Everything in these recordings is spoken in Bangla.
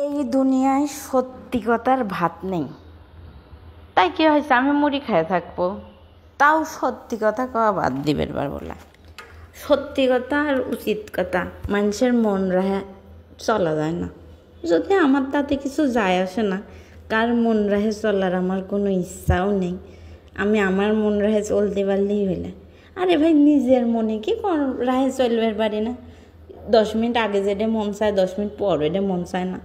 এই দুনিয়ায় সত্যি কথার ভাত নেই, তাই কি হয়েছে আমি মুড়ি খেয়ে থাকবো, তাও সত্যি কথা কওয়া বাদ দিবের বার বলা। সত্যি কথা আর উচিত কথা মানুষের মন রাহে চলা যায় না। যদি আমার তাতে কিছু যায় আসে না, কার মন রাহে চলার আমার কোনো ইচ্ছাও নেই। আমি আমার মন রাহে চলতে পারলেই হইলে। আরে ভাই, নিজের মনে কি রাহে চলবার পারি না? 10 মিনিট আগে যেটা মন চায় 10 মিনিট পর এটা মন চায় না।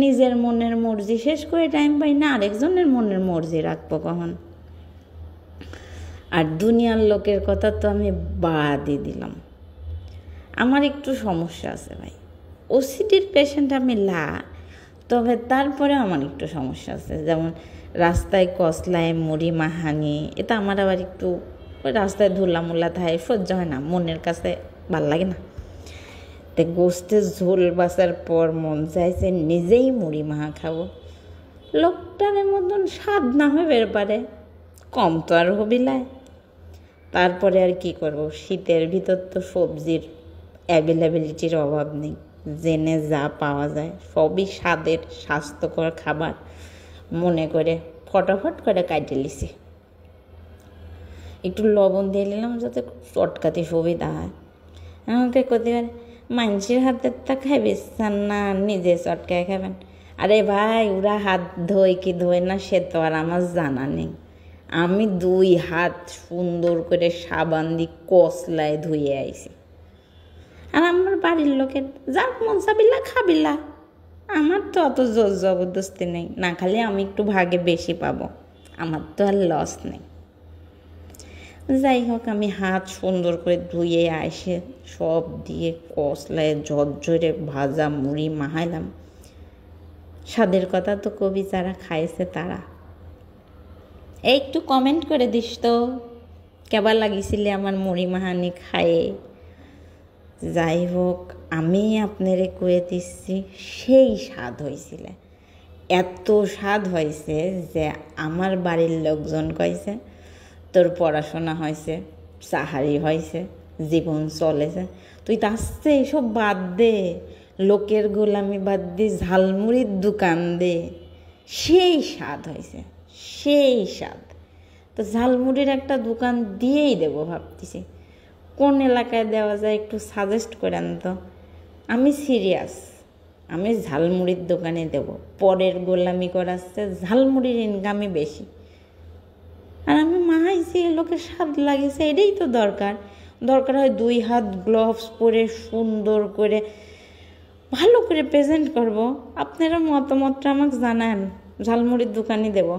নিজের মনের মর্জি শেষ করে টাইম পাই না, আরেকজনের মনের মর্জি রাখবো কখন? আর দুনিয়ার লোকের কথা তো আমি বাদই দিলাম। আমার একটু সমস্যা আছে ভাই, ওসিডির পেশেন্ট আমি তবে তারপরে আমার একটু সমস্যা আছে। যেমন রাস্তায় কসলায় মুড়ি মাহানি, এটা আমার আবার একটু রাস্তায় ধুলামুলা থাকে, সহ্য হয় না, মনের কাছে ভাল লাগে না। তো গোস্তের ঝোল বাসার পর মন চাইছে নিজেই মুড়ি মাহা খাবো। লোকটার মতন স্বাদ না হবে পারে, কম তো আর হবিলায়। তারপরে আর কি করব, শীতের ভিতর তো সবজির অ্যাভেলেবিলিটির অভাব নেই, জেনে যা পাওয়া যায় সবই স্বাদের স্বাস্থ্যকর খাবার মনে করে ফটাফট করে কাটে লিছি। একটু লবণ দিয়ে নিলাম যাতে চটকাতে সুবিধা হয়। আমাকে করতে পারে মানুষের হাতের তা খাইবেন না, নিজে চটকায় খাবেন। আরে ভাই, ওরা হাত ধোয় কি ধোয় না সে তো আর আমার জানা নেই। আমি 2 হাত সুন্দর করে সাবান দিয়ে কসলায় ধুয়ে আইছি। আর আমার বাড়ির লোকের যার মন চাবিলা খাবিলা, আমার তো অত জোর জবরদস্তি নেই, না খালি আমি একটু ভাগে বেশি পাবো, আমার তো আর লস নেই। যাই হোক, আমি হাত সুন্দর করে ধুয়ে আসে সব দিয়ে কসলায় ঝরঝরে ভাজা মুড়ি মাহাইলাম। স্বাদের কথা তো কবি যারা খাইছে তারা। এই একটু কমেন্ট করে দিস তো কেবার লাগিয়েছিলে আমার মুড়ি মাহানি খায়ে। যাই হোক, আমি আপনারে কয়ে দিচ্ছি সেই স্বাদ হয়েছিল, এত স্বাদ হয়েছে যে আমার বাড়ির লোকজন কইছে তোর পড়াশোনা হয়েছে, চাহারি হয়েছে, জীবন চলেছে, তুই তো আসছে এইসব বাদ দে, লোকের গোলামি বাদ দে, ঝালমুড়ির দোকান দে। সেই স্বাদ হয়েছে, সেই স্বাদ। তো ঝালমুড়ির একটা দোকান দিয়েই দেবো ভাবতেছি। কোন এলাকায় দেওয়া যায় একটু সাজেস্ট করেন তো। আমি সিরিয়াস, আমি ঝালমুড়ির দোকানে দেব। পরের গোলামি করাচ্ছে, ঝালমুড়ির ইনকামই বেশি। আর আমি মাহাইছি, লোকের স্বাদ লাগেছে, এটাই তো দরকার। দরকার হয় 2 হাত গ্লোভস পরে সুন্দর করে ভালো করে প্রেজেন্ট করব। আপনারা মতামতটা আমাকে জানান, ঝালমুড়ির দোকানই দেব।